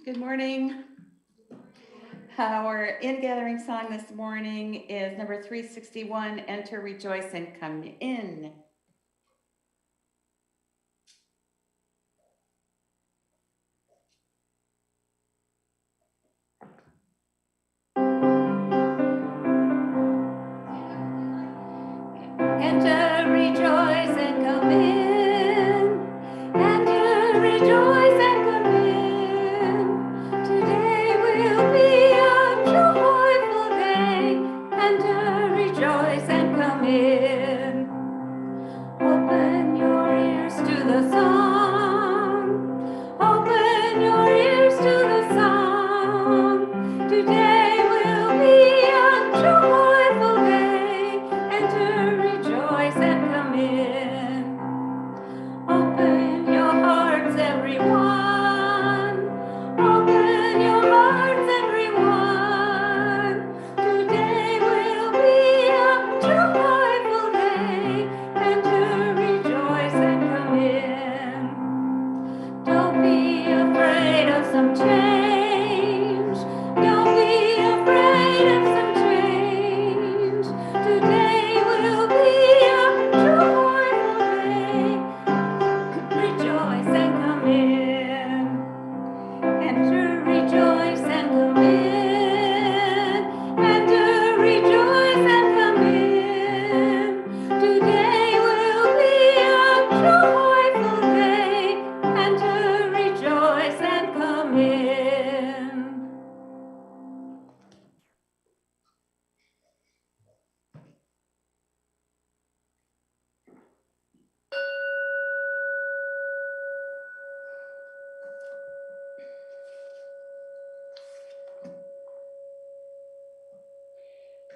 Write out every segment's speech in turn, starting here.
Good morning. Our in-gathering song this morning is number 361, Enter, Rejoice, and Come In. Enter, rejoice, and come in. Enter, rejoice, and come in. Today will be a joyful day. Enter, rejoice, and come in. Open your ears to the song. Open your ears to the song. Today will be a joyful day. Enter, rejoice, and come in. Open your hearts, everyone. Open your hearts, everyone. Today will be a joyful day. Enter, rejoice, and come in. Don't be afraid of some change. Don't be afraid of some change. Today will be a joyful day. Rejoice and come in. Enter, rejoice and come in. Enter, rejoice and come in. Today will be a joyful day. Enter, rejoice and come in.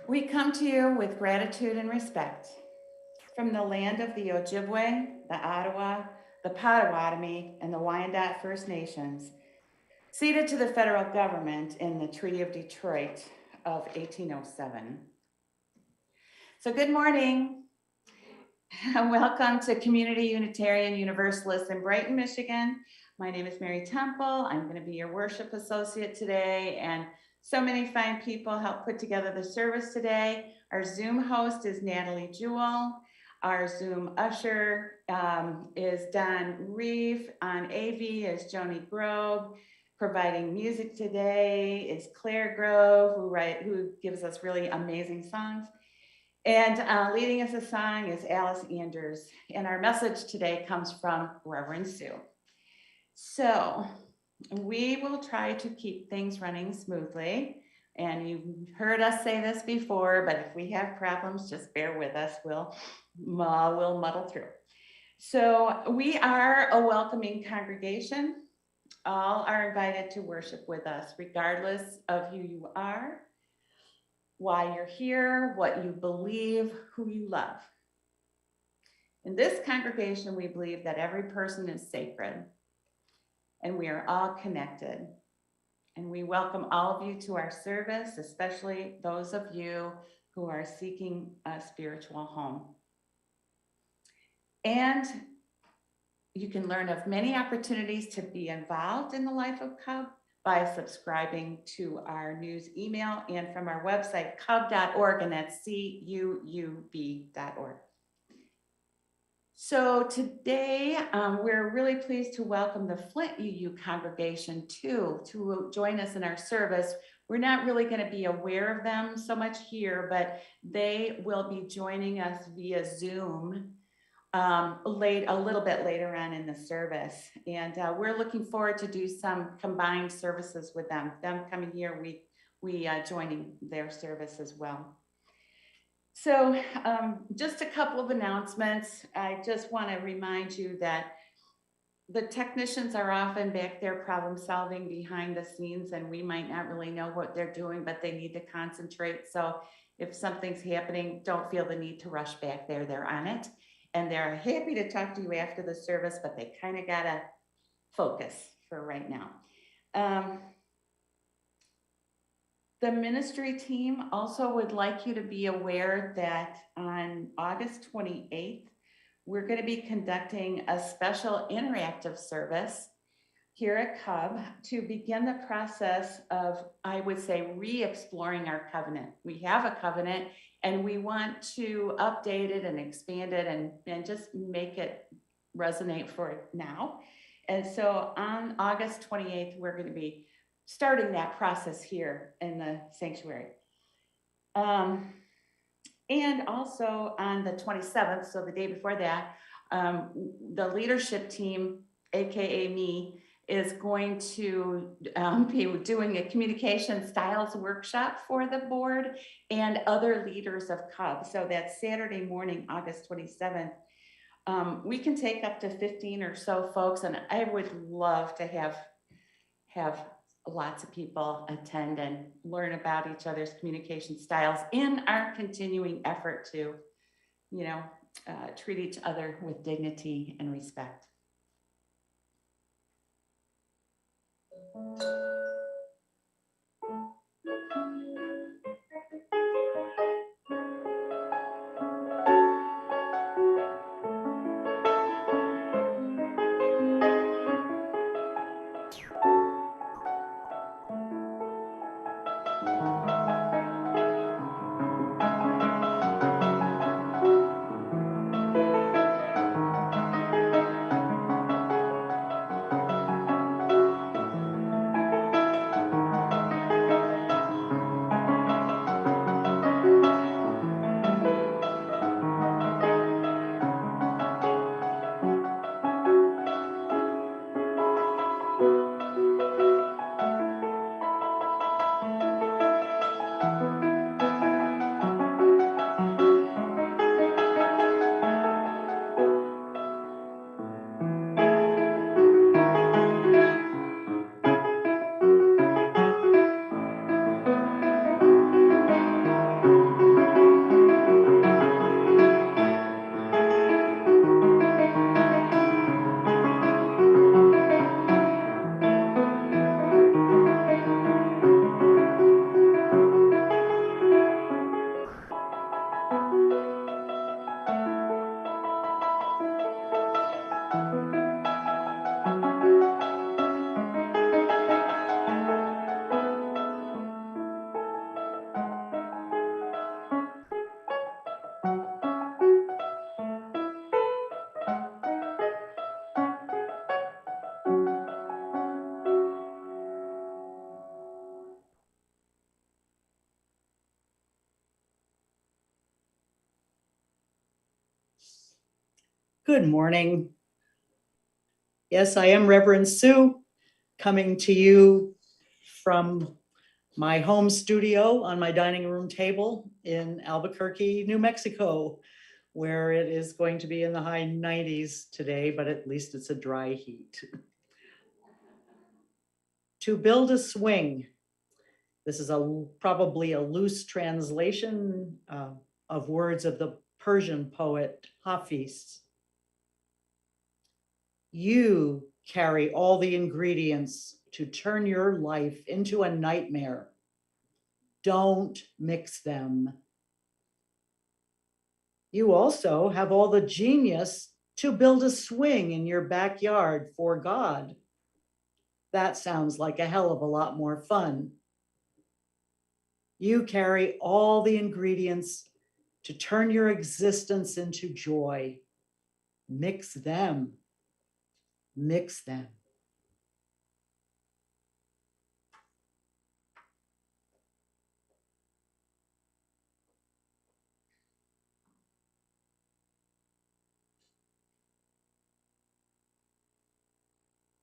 We come to you with gratitude and respect from the land of the Ojibwe, the Ottawa, the Potawatomi, and the Wyandot First Nations, ceded to the federal government in the Treaty of Detroit of 1807. So good morning. Welcome to Community Unitarian Universalism in Brighton, Michigan. My name is Mary Temple. I'm going to be your worship associate today, and so many fine people helped put together the service today. Our Zoom host is Natalie Jewell. Our Zoom usher is Don Reeve. On AV is Joni Grove. Providing music today is Claire Grove, who gives us really amazing songs. And leading us a song is Alice Andrews. And our message today comes from Reverend Sue. So we will try to keep things running smoothly. And you've heard us say this before, but if we have problems, just bear with us. We'll muddle through. So we are a welcoming congregation. All are invited to worship with us, regardless of who you are, why you're here, what you believe, who you love. In this congregation, we believe that every person is sacred and we are all connected. And we welcome all of you to our service, especially those of you who are seeking a spiritual home. And you can learn of many opportunities to be involved in the life of Cub by subscribing to our news email and from our website, cub.org, and that's CUUB.org. So today, we're really pleased to welcome the Flint UU congregation too, to join us in our service. We're not really going to be aware of them so much here, but they will be joining us via Zoom a little bit later on in the service. And we're looking forward to do some combined services with them. Them coming here, we joining their service as well. So just a couple of announcements. I just want to remind you that the technicians are often back there problem solving behind the scenes, and we might not really know what they're doing, but they need to concentrate. So if something's happening, don't feel the need to rush back there. They're on it, and they're happy to talk to you after the service, but they kind of got to focus for right now. The ministry team also would like you to be aware that on August 28th, we're going to be conducting a special interactive service here at Cub to begin the process of, I would say, re-exploring our covenant. We have a covenant and we want to update it and expand it and just make it resonate for now. And so on August 28th, we're going to be starting that process here in the sanctuary. And also on the 27th, so the day before that, the leadership team, AKA me, is going to be doing a communication styles workshop for the board and other leaders of Cub. So that's Saturday morning, August 27th. We can take up to 15 or so folks, and I would love to have lots of people attend and learn about each other's communication styles in our continuing effort to, treat each other with dignity and respect. Good morning. Yes, I am Reverend Sue, coming to you from my home studio on my dining room table in Albuquerque, New Mexico, where it is going to be in the high 90s today, but at least it's a dry heat. To build a swing. This is probably a loose translation of words of the Persian poet Hafiz. You carry all the ingredients to turn your life into a nightmare. Don't mix them. You also have all the genius to build a swing in your backyard for God. That sounds like a hell of a lot more fun. You carry all the ingredients to turn your existence into joy. Mix them. Mix them.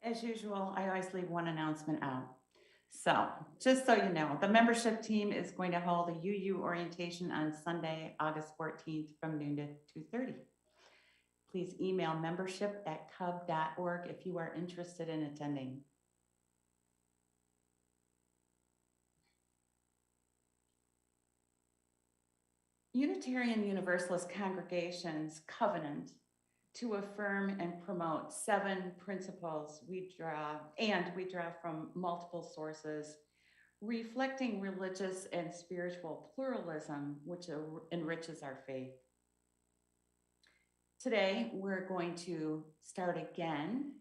As usual, I always leave one announcement out. So just so you know, the membership team is going to hold a UU orientation on Sunday, August 14th from noon to 2:30. Please email membership@cub.org if you are interested in attending. Unitarian Universalist congregations covenant to affirm and promote 7 principles we draw from multiple sources, reflecting religious and spiritual pluralism, which enriches our faith. Today, we're going to start again,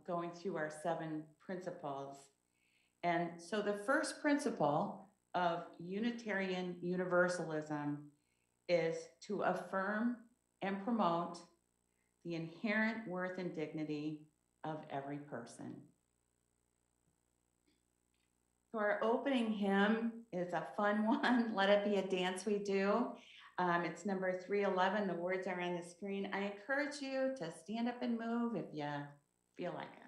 going through our 7 principles. And so the first principle of Unitarian Universalism is to affirm and promote the inherent worth and dignity of every person. So our opening hymn is a fun one, Let It Be a Dance We Do. It's number 311. The words are on the screen. I encourage you to stand up and move if you feel like it.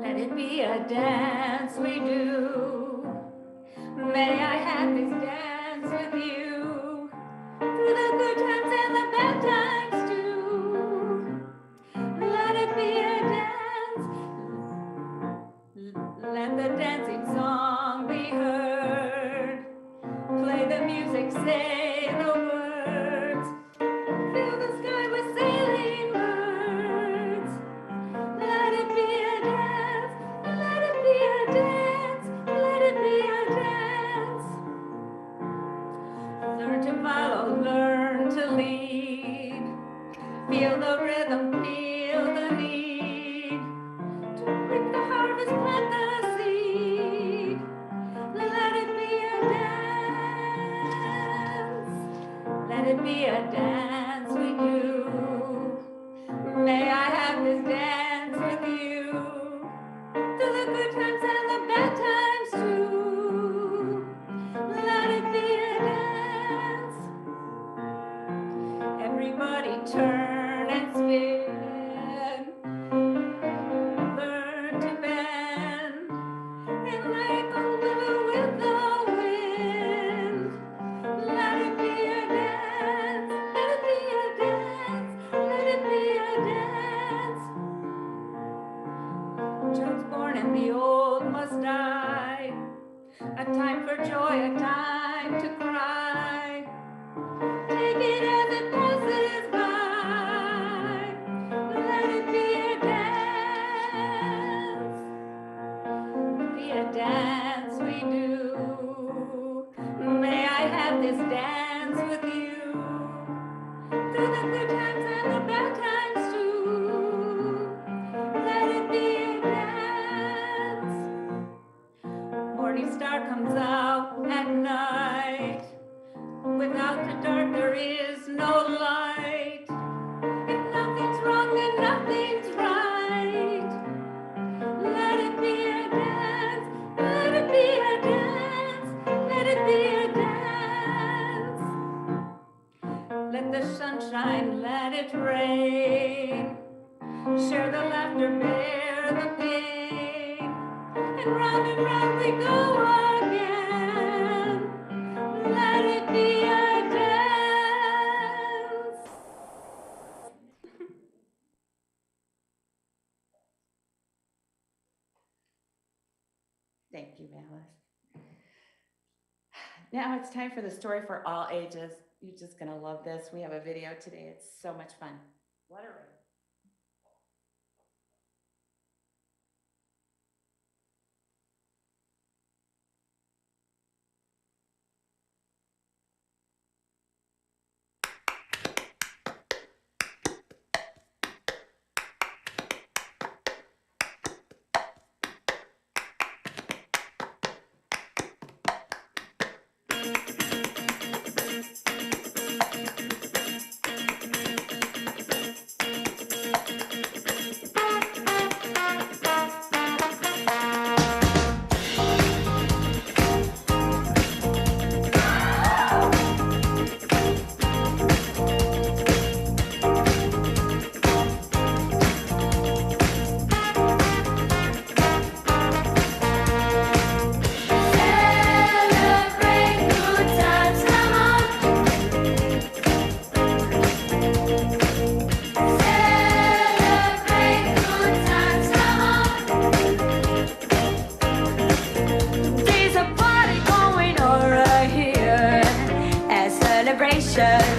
Let it be a dance we do. May I have this dance with you through the good times and the bad times too. Let it be a dance. Let the dancing song be heard. Play the music, say the words. Fill the sky with sailing birds. Let it be a dance, let it be a dance, let it be a dance. Learn to follow, learn to lead. Feel the rhythm, feel the need. To reap the harvest, plant the seed. Let it be a dance. Let it be a dance we do. May I have this dance with you through the good times and the bad times too. Let it be a dance. Everybody turn and spin. Learn to bend and like a willow with the wind. Let it be a dance. Let it be a dance. Let it be a dance. Child's born and the old must die. A time for joy, a time to cry. Take it as it passes by. Let it be a dance. Be a dance we do. May I have this dance with you through the good times and the bad times too. Let it be a dance. Morning star comes out at night. Without the dark there is no light. If nothing's wrong then nothing's right. Let it be a dance. Let it be a dance. Let it be a dance. Let the sunshine, let it rain. Share the laughter, bear the pain. And round we go again. Let it be a dance. Thank you, Alice. Now it's time for the story for all ages. You're just gonna love this. We have a video today. It's so much fun. What a ride.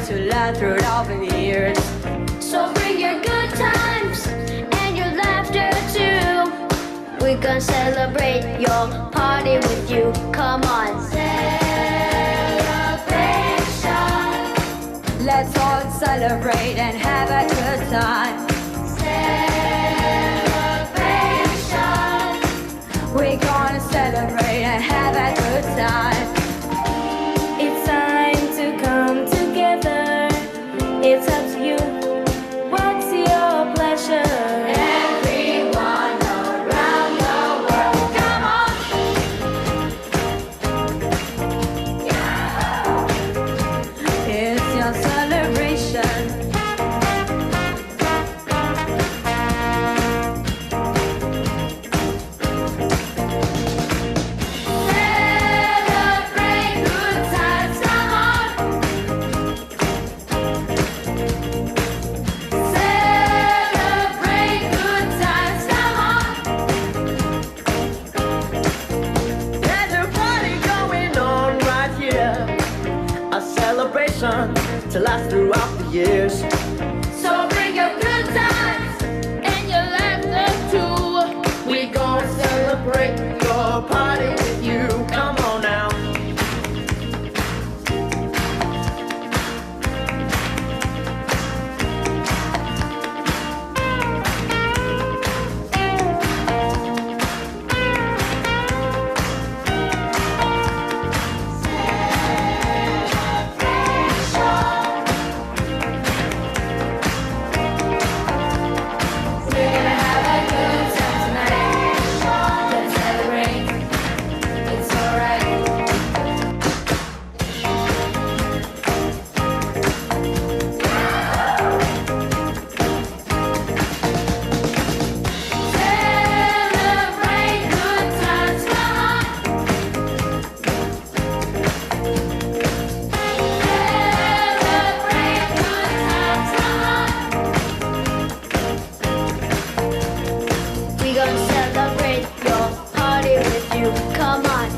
to last throughout the years. So bring your good times and your laughter too. We're gonna celebrate your party with you. Come on. Celebration. Let's all celebrate and have a good time. Celebration. We're gonna celebrate and have a good time. It's time to come together. It's up to you. What's your pleasure? Everyone around the world, come on. It's your celebration. Celebrate good times, come on. Celebrate good times, come on. There's a party going on right here, a celebration to last throughout the years. So bring your good times and your laughter too. We gon' celebrate your party with you. Come on now. We're gonna have a good time tonight. Let's celebrate. It's alright. Celebrate good times, come on. Celebrate good times, come on. We gonna celebrate your party with you. Come on.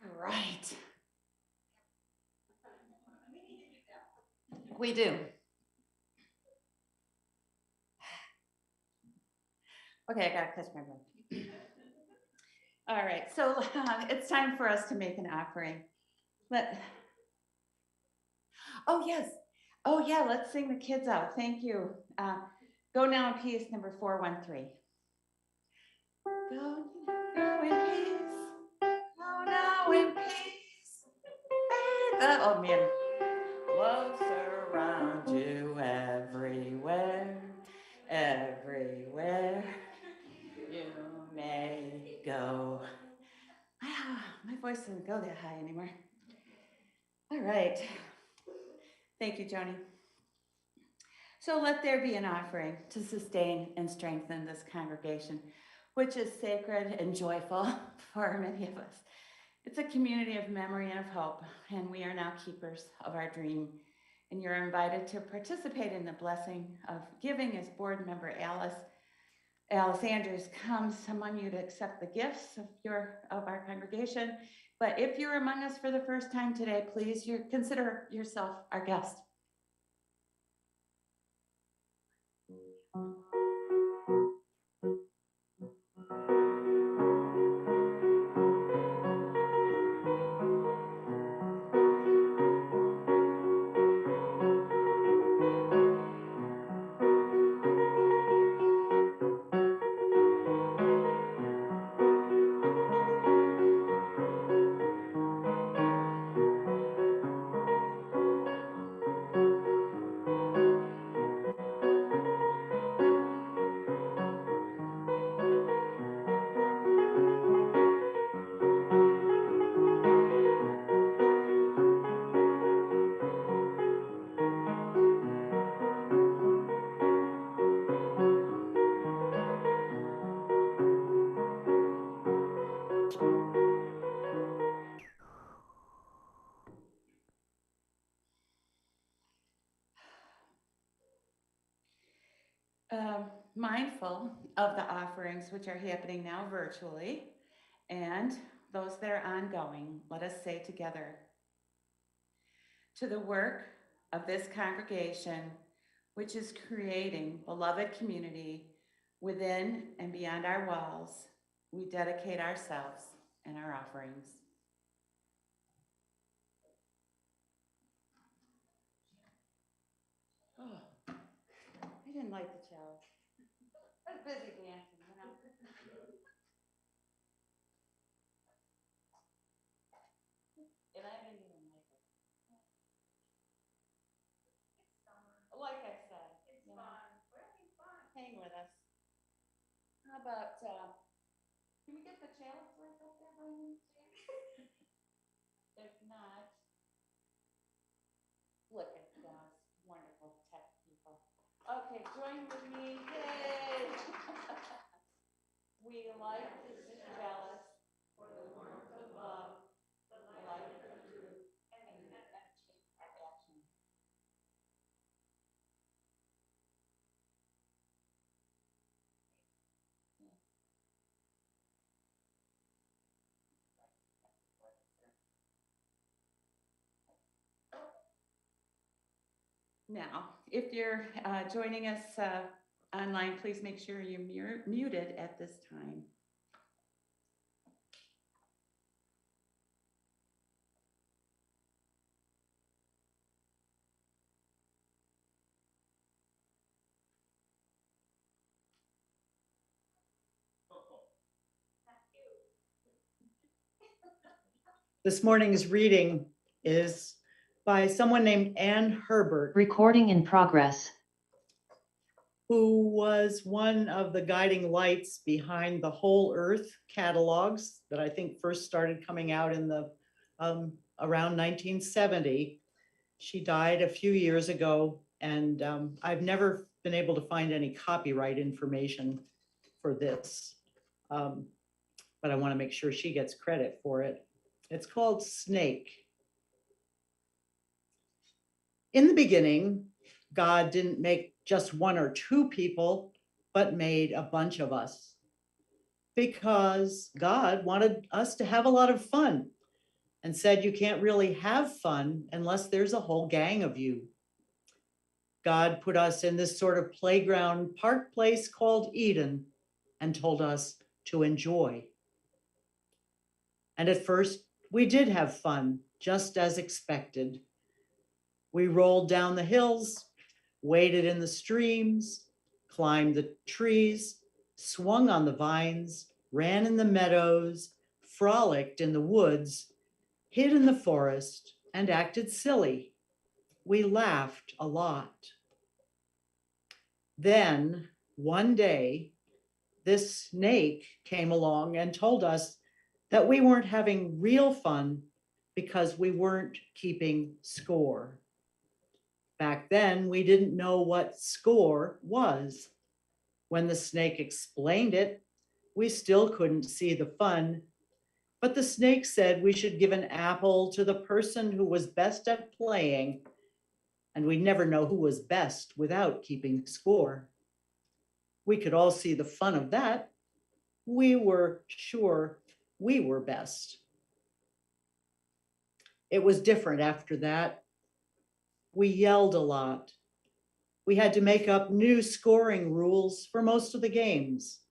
All right. We do. Okay, I gotta catch my breath. All right, so it's time for us to make an offering. Oh, yes. Oh, yeah, let's sing the kids out. Thank you. Go now in peace, number 413. Go in peace. Go now in peace. Oh, man. Love surround you everywhere, everywhere you may go. My voice doesn't go that high anymore. All right. Thank you, Joni. So let there be an offering to sustain and strengthen this congregation, which is sacred and joyful for many of us. It's a community of memory and of hope, and we are now keepers of our dream. And you're invited to participate in the blessing of giving as board member Alice Andrews comes among you to accept the gifts of our congregation. But if you're among us for the first time today, please consider yourself our guest. Mindful of the offerings which are happening now virtually and those that are ongoing, let us say together, to the work of this congregation, which is creating beloved community within and beyond our walls, we dedicate ourselves and our offerings. Oh, I didn't like the cello. I was busy dancing, you know. And I didn't even like it. Like I said, it's fun. We're having fun. Hang with us. How about, can we get the chalice right up there, Brian? If not, look at those wonderful tech people. Okay, join with me. Yay! We light this chalice for the warmth of love, the light of truth, and the energy of action. Now, if you're joining us online, please make sure you're muted at this time. This morning's reading is by someone named Ann Herbert, Recording in progress. who was one of the guiding lights behind the Whole Earth catalogs that I think first started coming out in the around 1970. She died a few years ago, and I've never been able to find any copyright information for this, but I want to make sure she gets credit for it. It's called Snake. In the beginning, God didn't make just one or two people, but made a bunch of us, because God wanted us to have a lot of fun and said you can't really have fun unless there's a whole gang of you. God put us in this sort of playground park place called Eden and told us to enjoy. And at first, we did have fun, just as expected. We rolled down the hills, waded in the streams, climbed the trees, swung on the vines, ran in the meadows, frolicked in the woods, hid in the forest, and acted silly. We laughed a lot. Then, one day, this snake came along and told us that we weren't having real fun because we weren't keeping score. Back then, we didn't know what score was. When the snake explained it, we still couldn't see the fun, but the snake said we should give an apple to the person who was best at playing, and we'd never know who was best without keeping score. We could all see the fun of that. We were sure we were best. It was different after that. We yelled a lot. We had to make up new scoring rules for most of the games.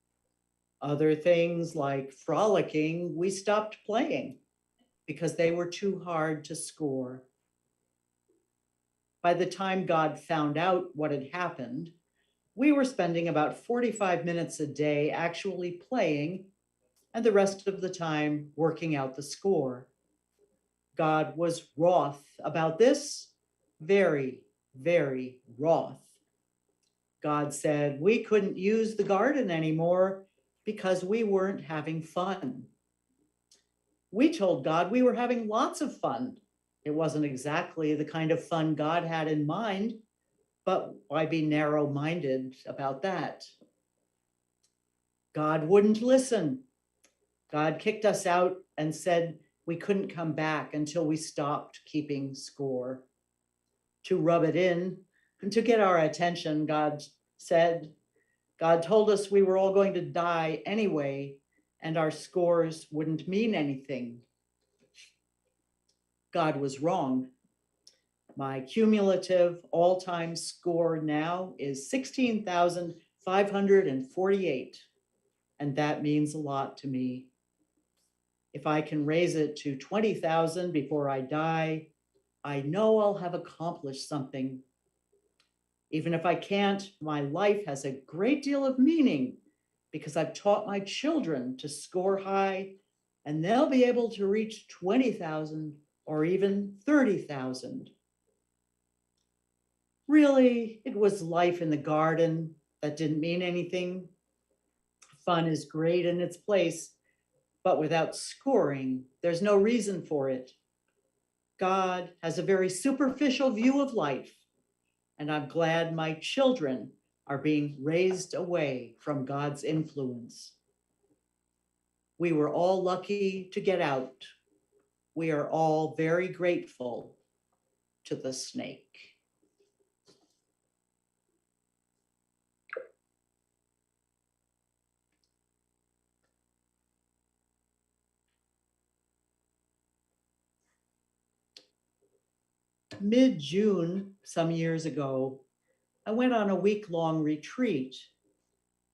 Other things like frolicking, we stopped playing because they were too hard to score. By the time God found out what had happened, we were spending about 45 minutes a day actually playing, and the rest of the time working out the score. God was wroth about this, very, very wroth. God said we couldn't use the garden anymore because we weren't having fun. We told God we were having lots of fun. It wasn't exactly the kind of fun God had in mind, but why be narrow-minded about that? God wouldn't listen. God kicked us out and said we couldn't come back until we stopped keeping score. To rub it in and to get our attention, God said, God told us we were all going to die anyway, and our scores wouldn't mean anything. God was wrong. My cumulative all-time score now is 16,548, and that means a lot to me. If I can raise it to 20,000 before I die, I know I'll have accomplished something. Even if I can't, my life has a great deal of meaning because I've taught my children to score high, and they'll be able to reach 20,000 or even 30,000. Really, it was life in the garden that didn't mean anything. Fun is great in its place, but without scoring, there's no reason for it. God has a very superficial view of life, and I'm glad my children are being raised away from God's influence. We were all lucky to get out. We are all very grateful to the snake. Mid-June, some years ago, I went on a week-long retreat.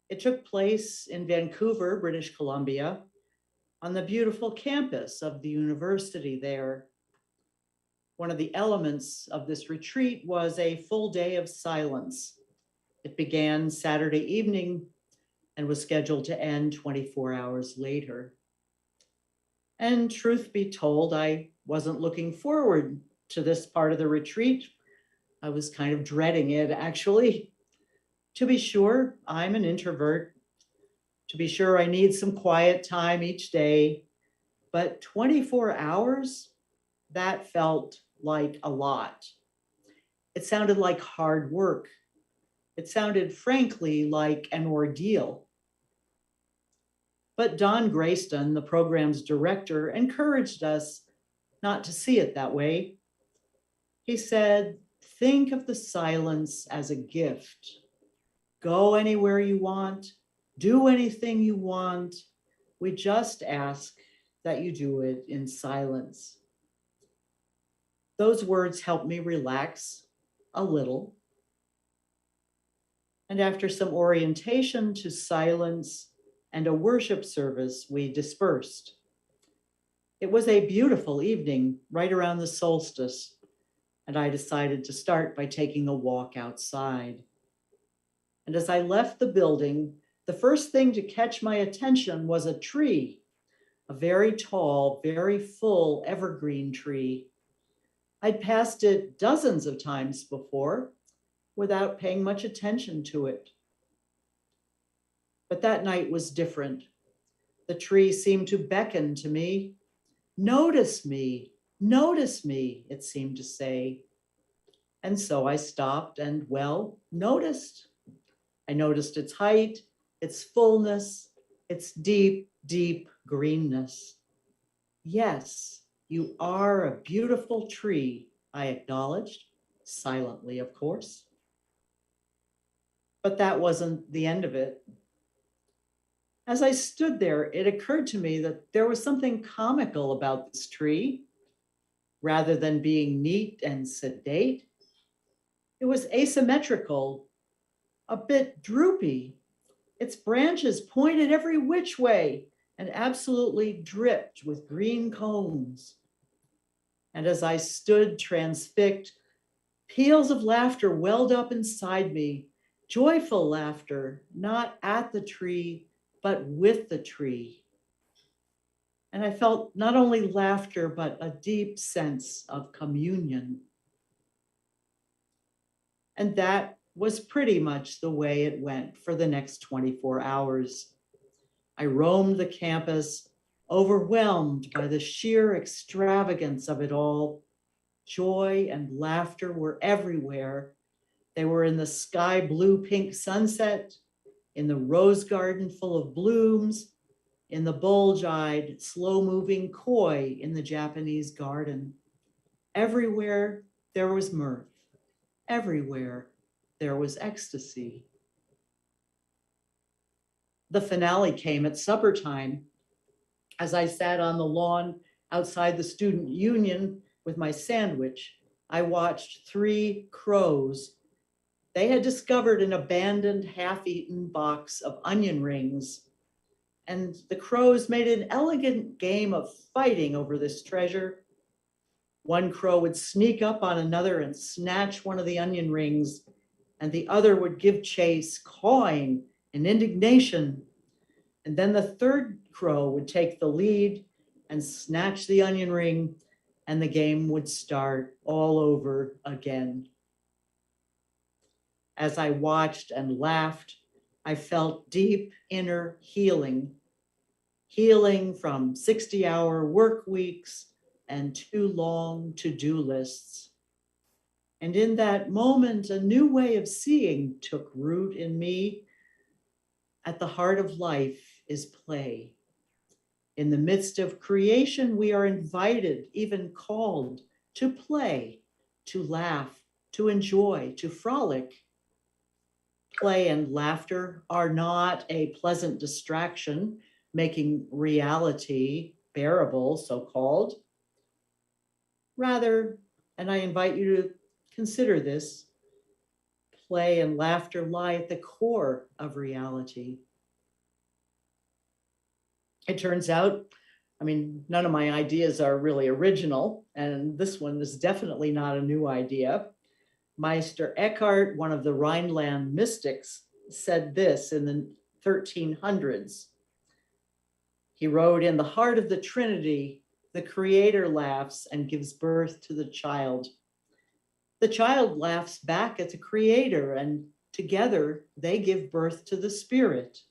It took place in Vancouver, British Columbia, on the beautiful campus of the university there. One of the elements of this retreat was a full day of silence. It began Saturday evening and was scheduled to end 24 hours later. And truth be told, I wasn't looking forward to this part of the retreat. I was kind of dreading it, actually. To be sure, I'm an introvert. To be sure, I need some quiet time each day. But 24 hours, that felt like a lot. It sounded like hard work. It sounded, frankly, like an ordeal. But Don Grayston, the program's director, encouraged us not to see it that way. He said, think of the silence as a gift. Go anywhere you want, do anything you want. We just ask that you do it in silence. Those words helped me relax a little. And after some orientation to silence and a worship service, we dispersed. It was a beautiful evening, right around the solstice, and I decided to start by taking a walk outside. And as I left the building, the first thing to catch my attention was a tree, a very tall, very full evergreen tree. I'd passed it dozens of times before without paying much attention to it. But that night was different. The tree seemed to beckon to me. Notice me, it seemed to say. And so I stopped and, well, noticed. I noticed its height, its fullness, its deep, deep greenness. Yes, you are a beautiful tree, I acknowledged, silently, of course. But that wasn't the end of it. As I stood there, it occurred to me that there was something comical about this tree. Rather than being neat and sedate, it was asymmetrical, a bit droopy. Its branches pointed every which way and absolutely dripped with green cones. And as I stood transfixed, peals of laughter welled up inside me, joyful laughter, not at the tree, but with the tree. And I felt not only laughter, but a deep sense of communion. And that was pretty much the way it went for the next 24 hours. I roamed the campus, overwhelmed by the sheer extravagance of it all. Joy and laughter were everywhere. They were in the sky blue pink sunset, in the rose garden full of blooms, in the bulge-eyed, slow-moving koi in the Japanese garden. Everywhere there was mirth. Everywhere there was ecstasy. The finale came at supper time. As I sat on the lawn outside the student union with my sandwich, I watched 3 crows. They had discovered an abandoned half-eaten box of onion rings, and the crows made an elegant game of fighting over this treasure. One crow would sneak up on another and snatch one of the onion rings, and the other would give chase, cawing in indignation. And then the third crow would take the lead and snatch the onion ring, and the game would start all over again. As I watched and laughed, I felt deep inner healing from 60-hour work weeks and too long to-do lists. And in that moment, a new way of seeing took root in me. At the heart of life is play. In the midst of creation, we are invited, even called, to play, to laugh, to enjoy, to frolic. Play and laughter are not a pleasant distraction, making reality bearable, so-called. Rather, and I invite you to consider this, play and laughter lie at the core of reality. It turns out, none of my ideas are really original, and this one is definitely not a new idea. Meister Eckhart, one of the Rhineland mystics, said this in the 1300s. He wrote, "In the heart of the Trinity, the Creator laughs and gives birth to the child. The child laughs back at the Creator, and together they give birth to the Spirit.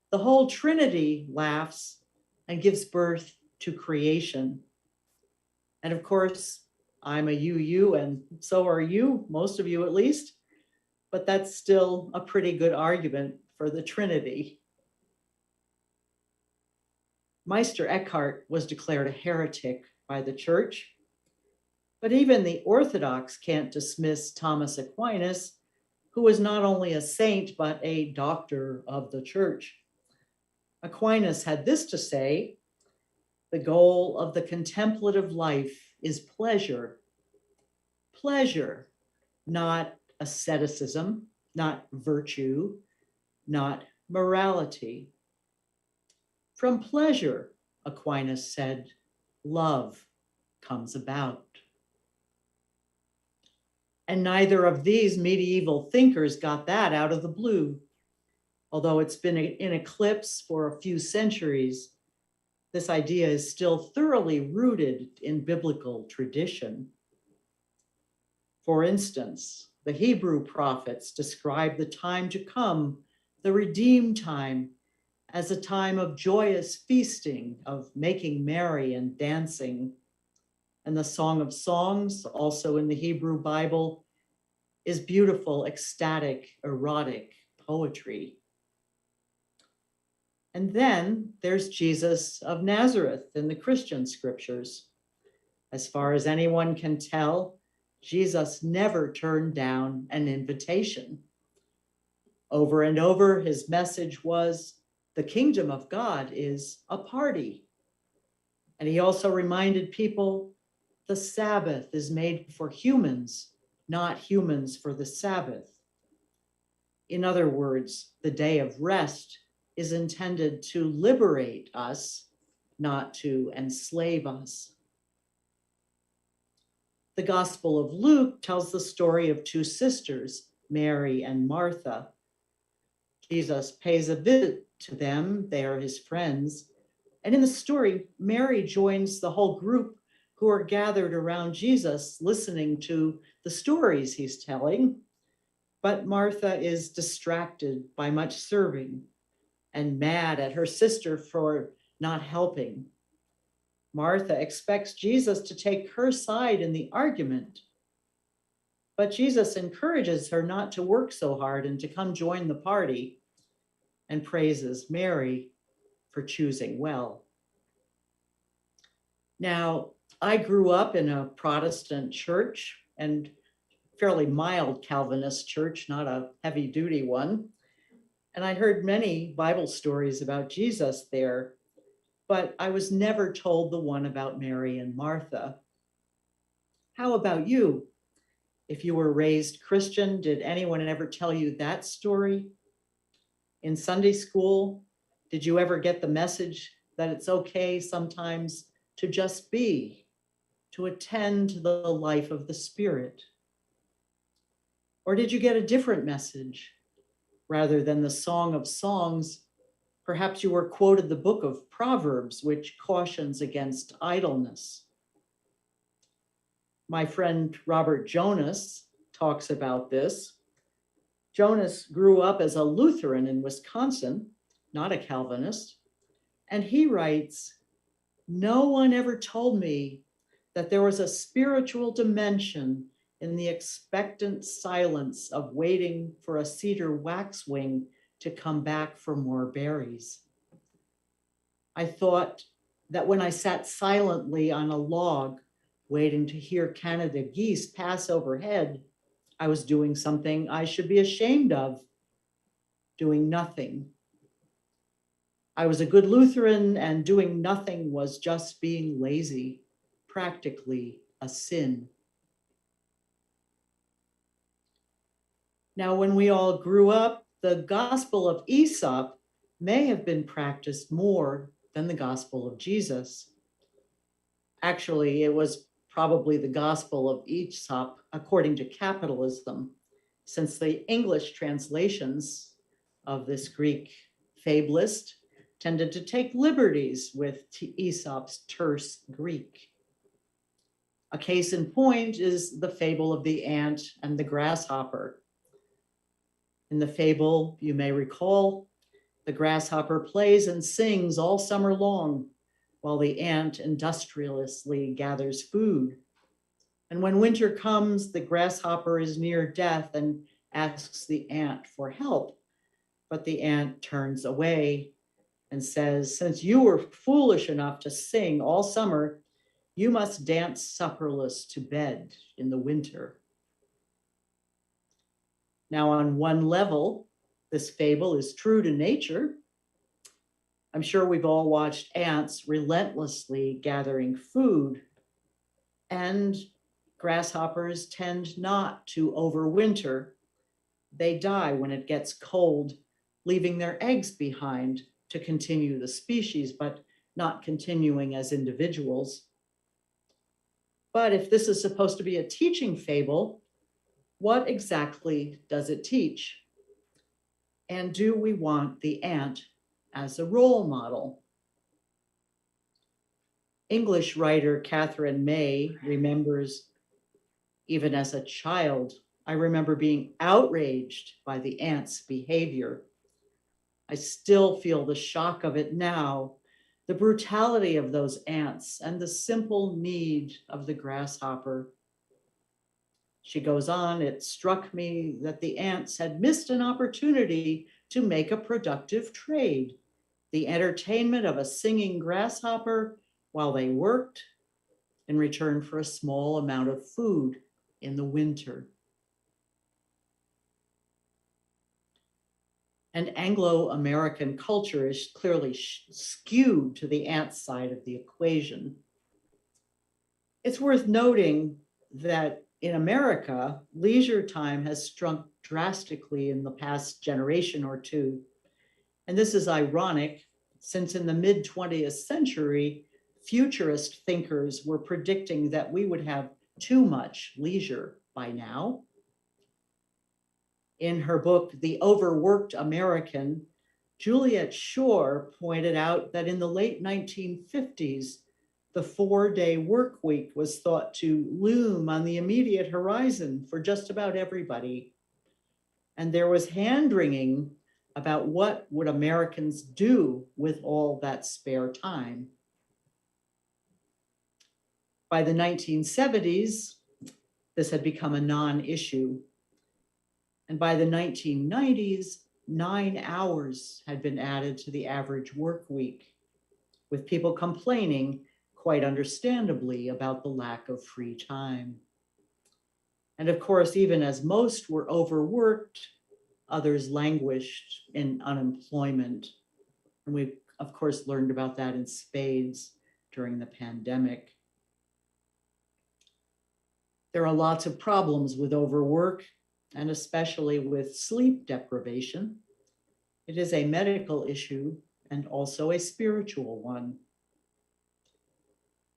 The whole Trinity laughs and gives birth to creation." And of course, I'm a UU, and so are you, most of you at least, but that's still a pretty good argument for the Trinity. Meister Eckhart was declared a heretic by the church, but even the Orthodox can't dismiss Thomas Aquinas, who was not only a saint, but a doctor of the church. Aquinas had this to say: "The goal of the contemplative life is pleasure. Pleasure, not asceticism, not virtue, not morality. From pleasure," Aquinas said, "love comes about." And neither of these medieval thinkers got that out of the blue. Although it's been in eclipse for a few centuries, this idea is still thoroughly rooted in biblical tradition. For instance, the Hebrew prophets describe the time to come, the redeemed time, as a time of joyous feasting, of making merry and dancing. And the Song of Songs, also in the Hebrew Bible, is beautiful, ecstatic, erotic poetry. And then there's Jesus of Nazareth in the Christian scriptures. As far as anyone can tell, Jesus never turned down an invitation. Over and over, his message was, the kingdom of God is a party. And he also reminded people, the Sabbath is made for humans, not humans for the Sabbath. In other words, the day of rest is intended to liberate us, not to enslave us. The Gospel of Luke tells the story of 2 sisters, Mary and Martha. Jesus pays a visit to them, they are his friends. And in the story, Mary joins the whole group who are gathered around Jesus, listening to the stories he's telling. But Martha is distracted by much serving and mad at her sister for not helping. Martha expects Jesus to take her side in the argument, but Jesus encourages her not to work so hard and to come join the party, and praises Mary for choosing well. Now, I grew up in a Protestant church, and fairly mild Calvinist church, not a heavy-duty one. And I heard many Bible stories about Jesus there, but I was never told the one about Mary and Martha. How about you? If you were raised Christian, did anyone ever tell you that story? In Sunday school, did you ever get the message that it's okay sometimes to just be, to attend to the life of the Spirit? Or did you get a different message? Rather than the Song of Songs, perhaps you were quoted the book of Proverbs, which cautions against idleness. My friend Robert Jonas talks about this. Jonas grew up as a Lutheran in Wisconsin, not a Calvinist, and he writes, "No one ever told me that there was a spiritual dimension in the expectant silence of waiting for a cedar waxwing to come back for more berries. I thought that when I sat silently on a log, waiting to hear Canada geese pass overhead, I was doing something I should be ashamed of, doing nothing. I was a good Lutheran, and doing nothing was just being lazy, practically a sin." Now, when we all grew up, the Gospel of Aesop may have been practiced more than the Gospel of Jesus. Actually, it was probably the Gospel of Aesop according to capitalism, since the English translations of this Greek fabulist tended to take liberties with Aesop's terse Greek. A case in point is the fable of the ant and the grasshopper. In the fable, you may recall, the grasshopper plays and sings all summer long, while the ant industriously gathers food. And when winter comes, the grasshopper is near death and asks the ant for help. But the ant turns away and says, "Since you were foolish enough to sing all summer, you must dance supperless to bed in the winter." Now, on one level, this fable is true to nature. I'm sure we've all watched ants relentlessly gathering food, and grasshoppers tend not to overwinter. They die when it gets cold, leaving their eggs behind to continue the species, but not continuing as individuals. But if this is supposed to be a teaching fable, what exactly does it teach? And do we want the ant as a role model? English writer Catherine May remembers, "Even as a child, I remember being outraged by the ant's behavior. I still feel the shock of it now, the brutality of those ants and the simple need of the grasshopper." She goes on, "It struck me that the ants had missed an opportunity to make a productive trade, the entertainment of a singing grasshopper while they worked in return for a small amount of food in the winter." And Anglo-American culture is clearly skewed to the ant side of the equation. It's worth noting that in America, leisure time has shrunk drastically in the past generation or two. And this is ironic, since in the mid-20th century, futurist thinkers were predicting that we would have too much leisure by now. In her book, The Overworked American, Juliet Schor pointed out that in the late 1950s, the 4-day work week was thought to loom on the immediate horizon for just about everybody. And there was hand-wringing about what would Americans do with all that spare time. By the 1970s, this had become a non-issue. And by the 1990s, 9 hours had been added to the average work week, with people complaining, quite understandably, about the lack of free time. And of course, even as most were overworked, Others languished in unemployment. And we, of course, learned about that in spades during the pandemic. There are lots of problems with overwork, and especially with sleep deprivation. It is a medical issue and also a spiritual one.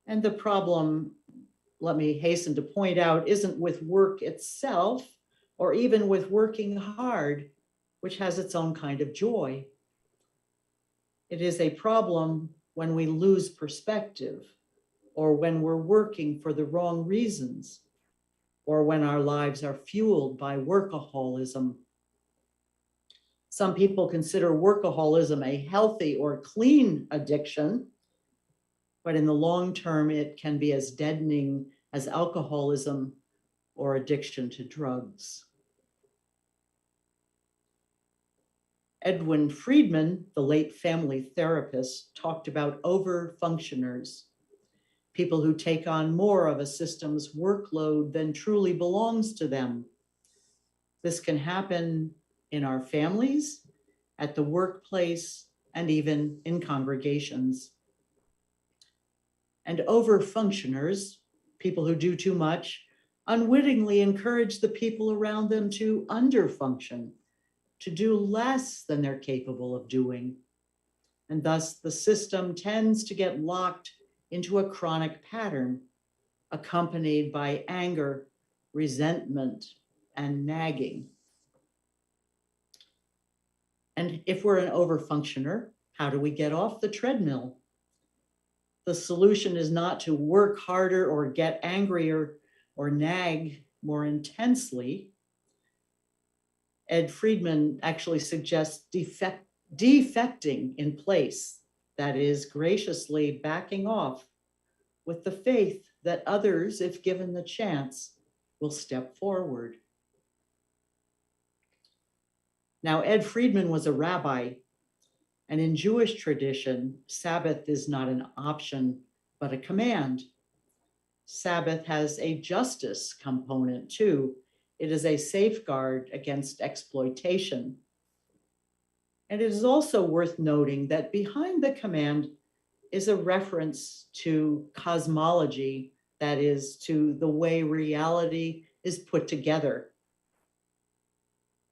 And the problem, let me hasten to point out, isn't with work itself, or even with working hard, which has its own kind of joy. It is a problem when we lose perspective, or when we're working for the wrong reasons, or when our lives are fueled by workaholism. Some people consider workaholism a healthy or clean addiction, but in the long term, it can be as deadening as alcoholism or addiction to drugs. Edwin Friedman, the late family therapist, talked about overfunctioners, people who take on more of a system's workload than truly belongs to them. This can happen in our families, at the workplace, and even in congregations. And overfunctioners, people who do too much, unwittingly encourage the people around them to underfunction, to do less than they're capable of doing. And thus the system tends to get locked into a chronic pattern, accompanied by anger, resentment, and nagging. And if we're an overfunctioner, how do we get off the treadmill? The solution is not to work harder or get angrier or nag more intensely. Ed Friedman actually suggests defecting in place, that is, graciously backing off with the faith that others, if given the chance, will step forward. Now, Ed Friedman was a rabbi, and in Jewish tradition, Sabbath is not an option, but a command. Sabbath has a justice component too. It is a safeguard against exploitation. And it is also worth noting that behind the command is a reference to cosmology, that is, to the way reality is put together.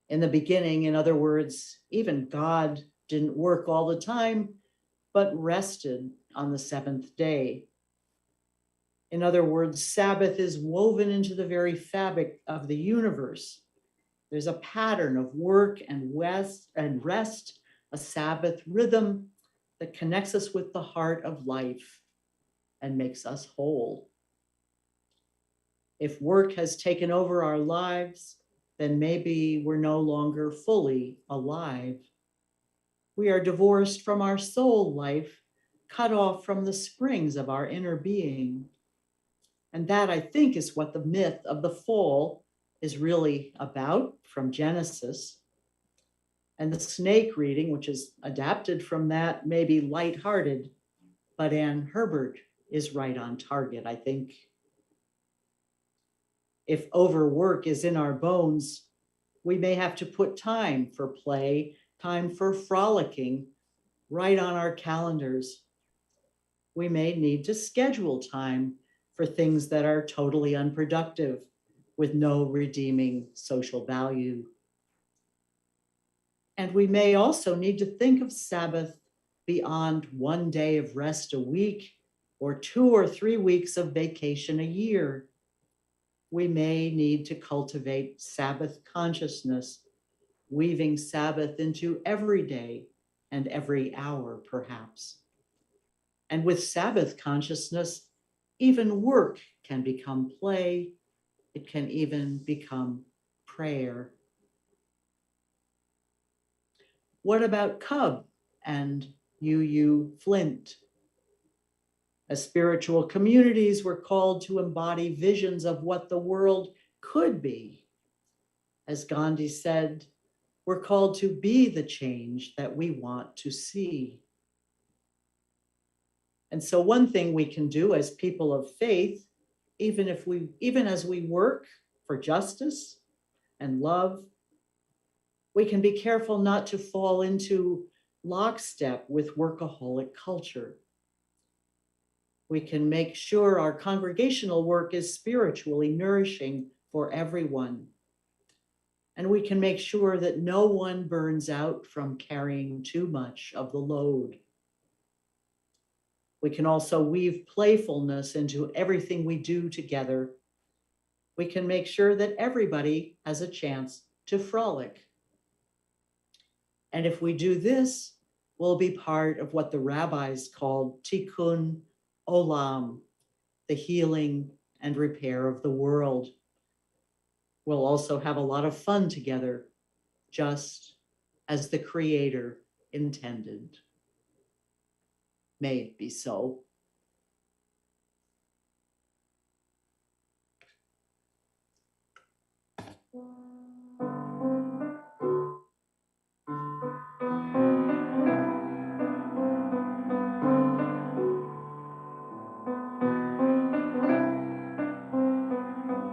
In the beginning, in other words, even God didn't work all the time, but rested on the seventh day. In other words, Sabbath is woven into the very fabric of the universe. There's a pattern of work and rest, a Sabbath rhythm that connects us with the heart of life and makes us whole. If work has taken over our lives, then maybe we're no longer fully alive. We are divorced from our soul life, cut off from the springs of our inner being. And that, I think, is what the myth of the fall is really about from Genesis. And the snake reading, which is adapted from that, may be lighthearted, but Ann Herbert is right on target, I think. If overwork is in our bones, we may have to put time for play, time for frolicking, right on our calendars. We may need to schedule time for things that are totally unproductive with no redeeming social value. And we may also need to think of Sabbath beyond one day of rest a week or 2 or 3 weeks of vacation a year. We may need to cultivate Sabbath consciousness, weaving Sabbath into every day and every hour, perhaps. And with Sabbath consciousness, even work can become play. It can even become prayer. What about Cub and UU Flint? As spiritual communities, we're called to embody visions of what the world could be. As Gandhi said, we're called to be the change that we want to see. And so one thing we can do as people of faith, even as we work for justice and love, We can be careful not to fall into lockstep with workaholic culture. We can make sure our congregational work is spiritually nourishing for everyone. And we can make sure that no one burns out from carrying too much of the load. We can also weave playfulness into everything we do together. We can make sure that everybody has a chance to frolic. And if we do this, we'll be part of what the rabbis called tikkun olam, the healing and repair of the world. We'll also have a lot of fun together, just as the Creator intended. May it be so.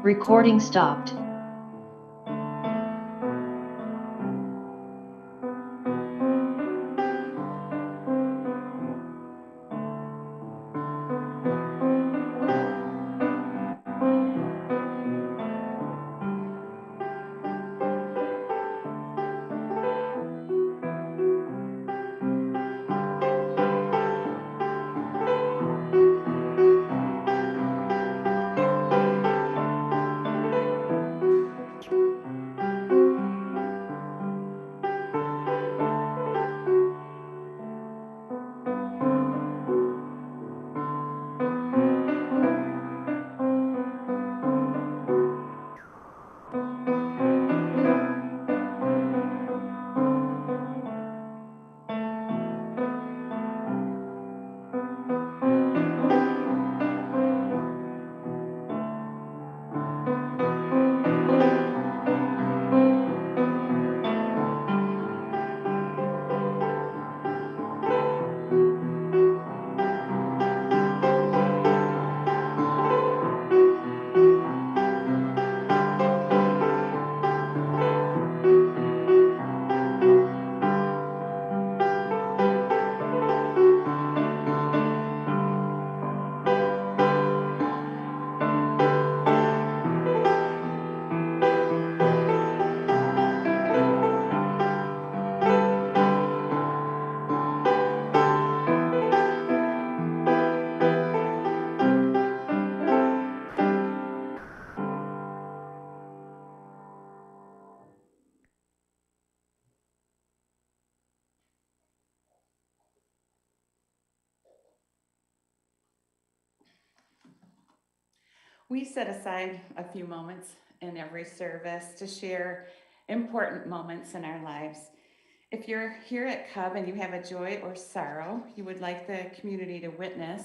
Recording stopped. We set aside a few moments in every service to share important moments in our lives. If you're here at Cub and you have a joy or sorrow you would like the community to witness,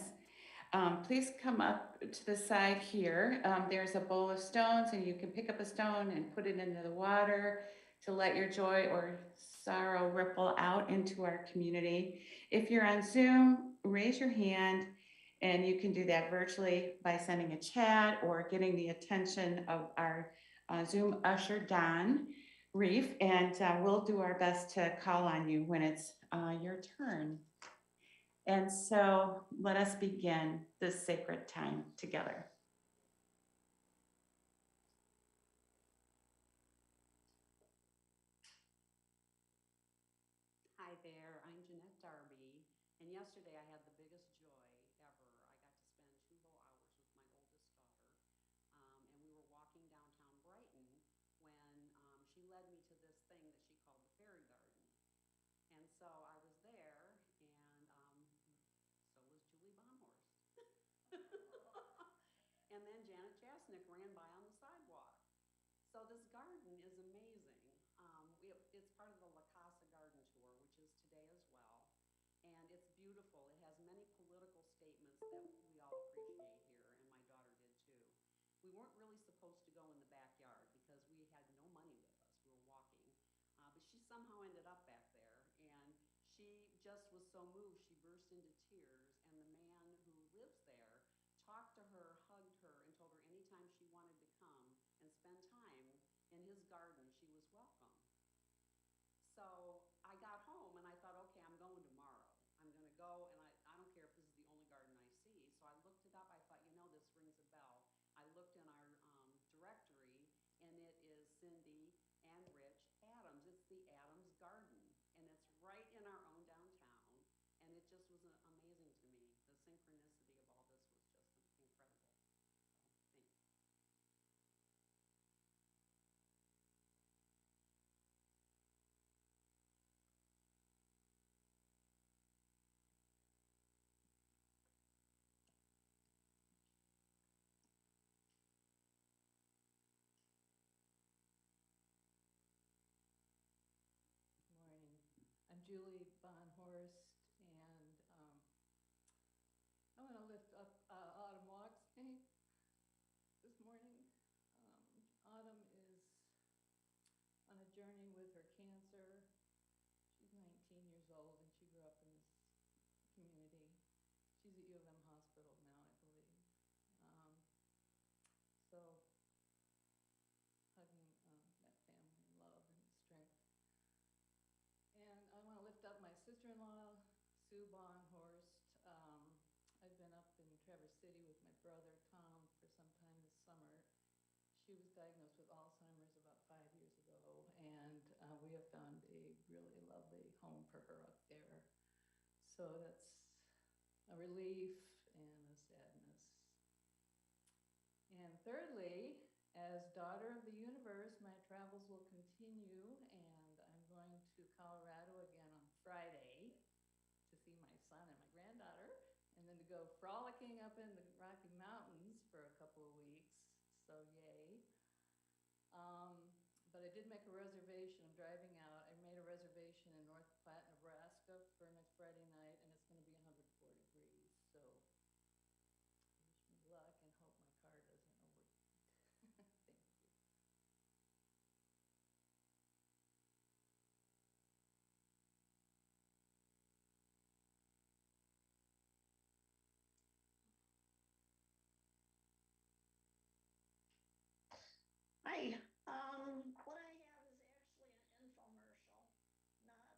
please come up to the side here. There's a bowl of stones and you can pick up a stone and put it into the water to let your joy or sorrow ripple out into our community. If you're on Zoom, raise your hand, and you can do that virtually by sending a chat or getting the attention of our Zoom usher, Don Reef, and we'll do our best to call on you when it's your turn. And so let us begin this sacred time together. Hi there, I'm Jeanette Darby, and yesterday I had the biggest joy ever. I got to spend 2 whole hours with my oldest daughter, and we were walking downtown Brighton when she led me to this thing that she called the fairy garden. And so I was there, and so was Julie Bonhorst. And then Janet Jasnick ran by on the sidewalk. So this garden is amazing. It's part of the La Casa Garden Tour, which is today as well. And it's beautiful. It has many political statements that we all appreciate here, and my daughter did too. We weren't really supposed to go in the backyard because we had no money with us. We were walking. But she somehow ended up back there, and she just was so moved. She burst into tears, and the man who lives there talked to her, hugged her, and told her anytime she wanted to come and spend time in his garden, she was welcome. to go, and I don't care if this is the only garden I see. So I looked it up. I thought, this rings a bell. I looked in our directory, and it is Cindy and Rich Adams. It's the Adams Garden, and it's right in our own downtown. And it just was amazing to me. The synchronicity of all this was just incredible. So, thank you. Morning. I'm Julie Bonhorst, and I want to lift up Autumn Walksney this morning. Autumn is on a journey with her cancer. She's 19 years old, and she grew up in this community. She's at U of M Hospital now, I believe. So hugging that family in love and strength. And I want to lift up my sister-in-law, Sue Bonhorst. I've been up in Traverse City with my brother, Tom, for some time this summer. She was diagnosed with Alzheimer's about 5 years ago, and we have found a really lovely home for her up there. So that's a relief and a sadness. And thirdly, as daughter of the universe, my travels will continue, and I'm going to Colorado again on Friday to see my son and my granddaughter, and then to go frolicking up in the Rocky Mountains for a couple of weeks, so yay. But I did make a reservation. I'm driving out. I made a reservation in North Platte, Nebraska for next Friday night, and it's going to be 104 degrees, so wish me luck and hope my car doesn't overheat. Thank you. Hi, what I have is actually an infomercial, not,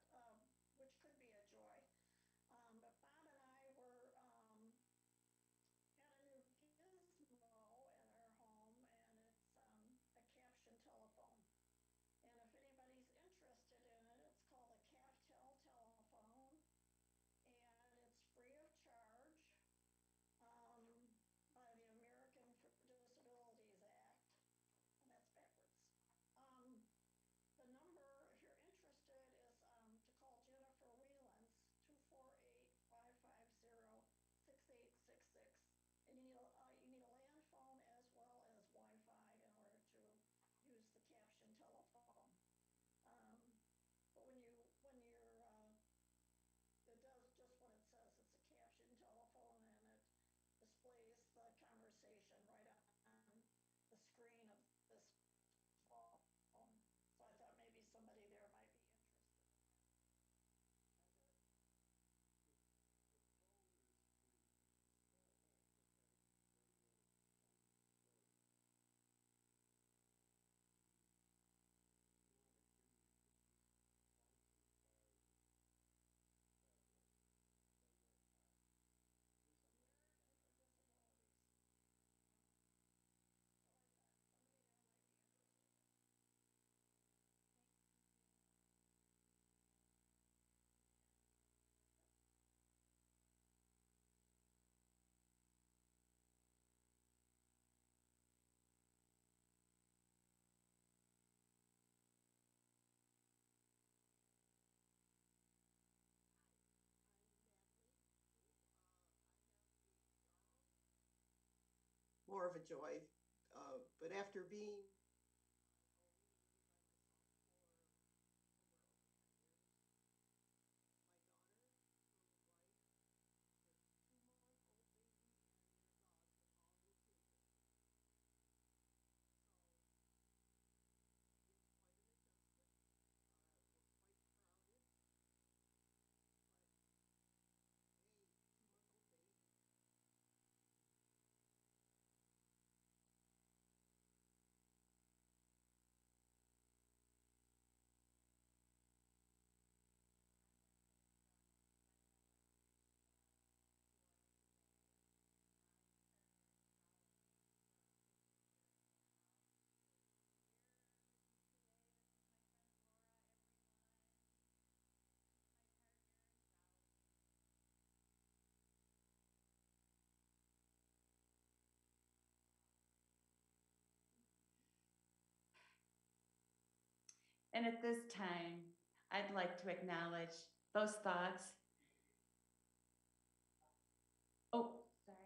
which could be a joy. But Bob and I were, got a new gizmo in our home, and it's, a caption telephone. And if anybody's interested in it, it's called a CapTel telephone, and it's free of charge, by the American for Disabilities Act. And that's backwards. The number, if you're interested, is to call Jennifer Whelans, 248-550-6866. And you need a land phone as well as Wi-Fi in order to use the caption telephone. But when you're, it does just what it says. It's a caption telephone, and it displays the conversation right on the screen of this phone. So I thought maybe somebody there might be interested in that. That's it. American for Disabilities. So I thought somebody there might be interested in it. More of a joy. But after being my daughter, her wife, their 2-month-old baby, and their dog get all moved into. So it's quite an adjustment. We're quite crowded. But hey, 2-month-old baby. And at this time, I'd like to acknowledge those thoughts. Oh, sorry.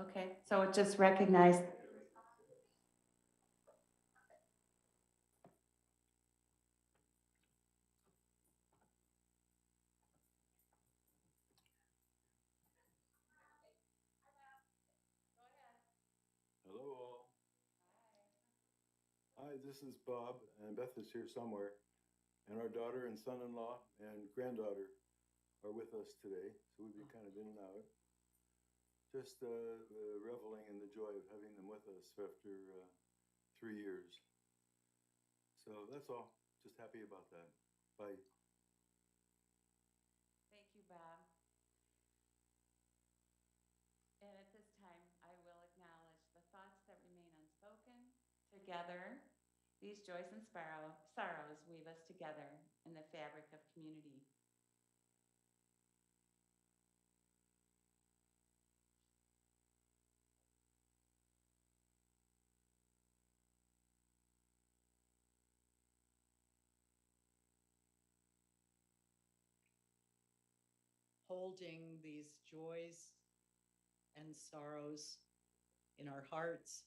Okay, so just recognize. Hello all. Hi, this is Bob, and Beth is here somewhere. And our daughter and son-in-law and granddaughter are with us today, so we've been kind of in and out. Just reveling in the joy of having them with us after 3 years. So that's all. Just happy about that. Bye. Thank you, Bob. And at this time, I will acknowledge the thoughts that remain unspoken. Together, these joys and sorrows weave us together in the fabric of community. Holding these joys and sorrows in our hearts,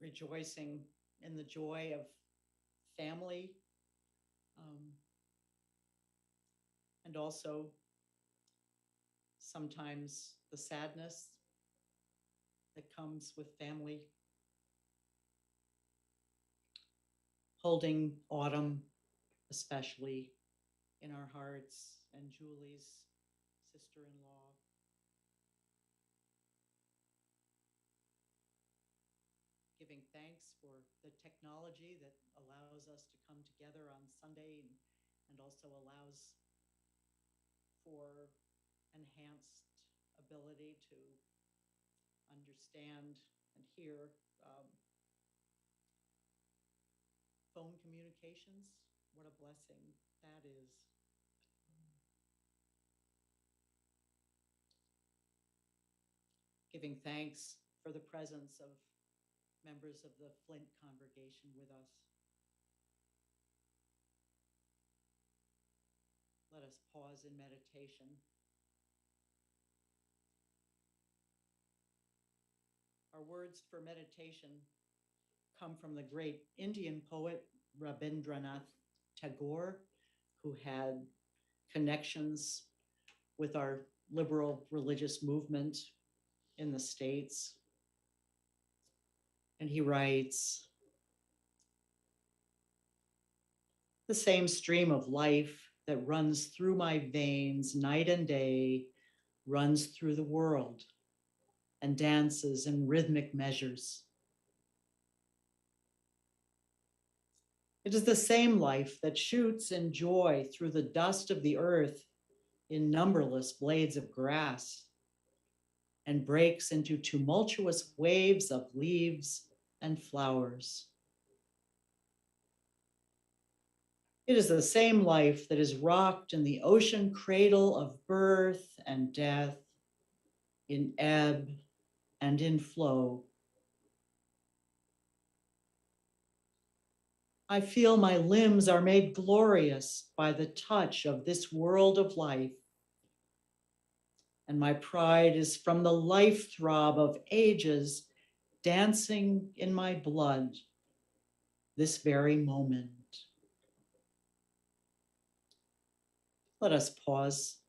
rejoicing in the joy of family, and also sometimes the sadness that comes with family. Holding autumn, especially in our hearts, and Julie's sister-in-law. Giving thanks for the technology that allows us to come together on Sunday and also allows for enhanced ability to understand and hear phone communications. What a blessing that is. Giving thanks for the presence of members of the Flint congregation with us. Let us pause in meditation. Our words for meditation come from the great Indian poet Rabindranath Tagore, who had connections with our liberal religious movement in the States. And he writes, "The same stream of life that runs through my veins night and day runs through the world and dances in rhythmic measures. It is the same life that shoots in joy through the dust of the earth in numberless blades of grass and breaks into tumultuous waves of leaves and flowers. It is the same life that is rocked in the ocean cradle of birth and death, in ebb and in flow. I feel my limbs are made glorious by the touch of this world of life, and my pride is from the life throb of ages dancing in my blood this very moment." Let us pause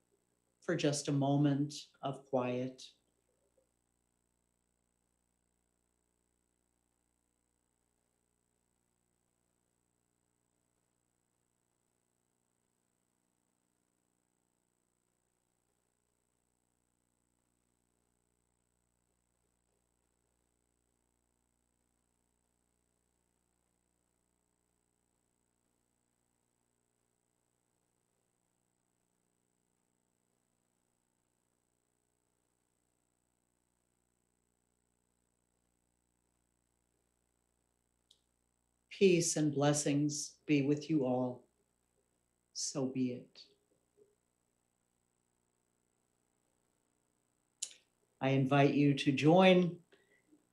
for just a moment of quiet. peace and blessings be with you all. So be it. I invite you to join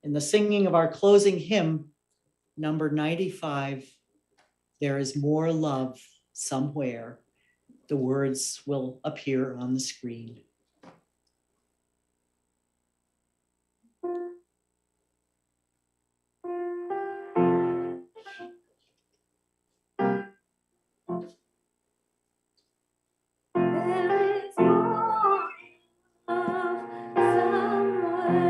in the singing of our closing hymn, number 95, There is More Love Somewhere. The words will appear on the screen. There is more love somewhere.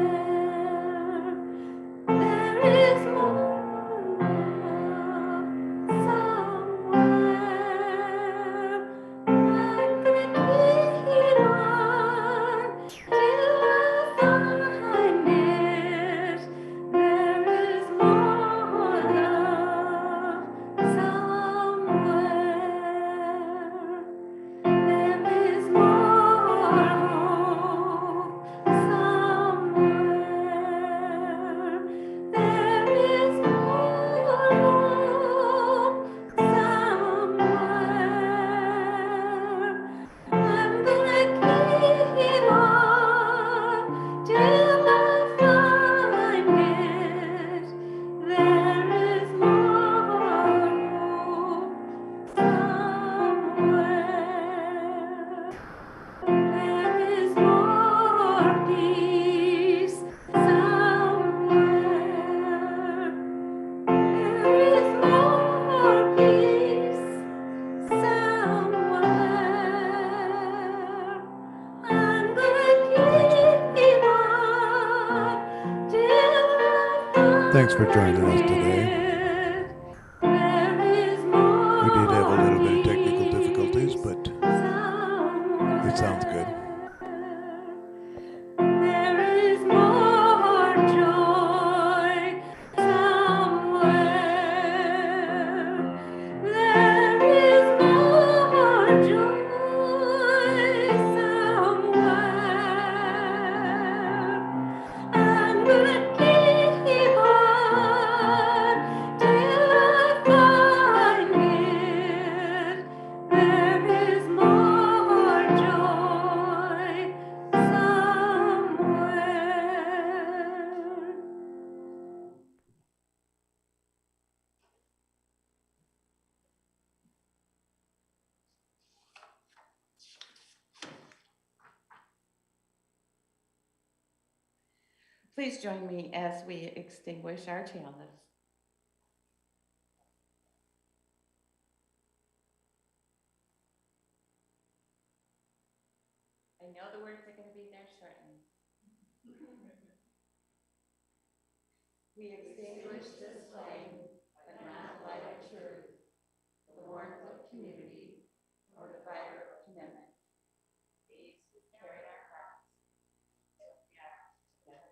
There is more love somewhere. I'm gonna keep on till I find it. There is more love somewhere. There is more hope somewhere. There is more hope somewhere. I'm gonna keep on till I find it. There is more hope somewhere. There is more peace somewhere. There is more peace somewhere. I'm gonna keep on till I find Thanks for joining us today. it. There is more We did have a little bit of technical difficulties, but it sounds good. There is more joy somewhere. There is more joy somewhere. I'm gonna keep on till I find it. There is more joy somewhere. Please join me as we extinguish our chalice. I know the words are going to be there shortly. We extinguish this flame, but not the light of truth, the warmth of community, or the fire of commitment. These we carry in our hearts. We act together.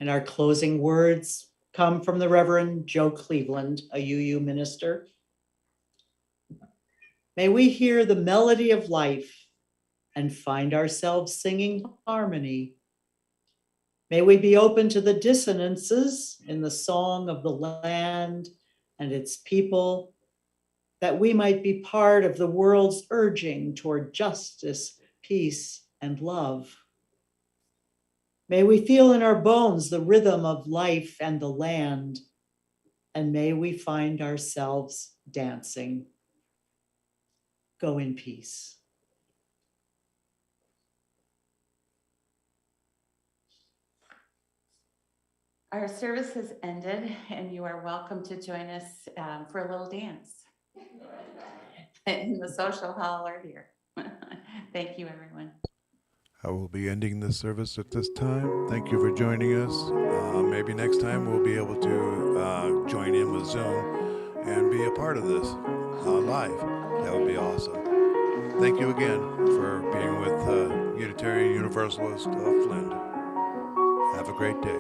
And our closing words come from the Reverend Joe Cleveland, a UU minister. May we hear the melody of life and find ourselves singing harmony. May we be open to the dissonances in the song of the land and its people, that we might be part of the world's urging toward justice, peace, and love. May we feel in our bones the rhythm of life and the land, and may we find ourselves dancing. Go in peace. Our service has ended, and you are welcome to join us for a little dance in the social hall or here. Thank you, everyone. I will be ending this service at this time. Thank you for joining us. Maybe next time we'll be able to join in with Zoom and be a part of this live. That would be awesome. Thank you again for being with Unitarian Universalist of Flint. Have a great day.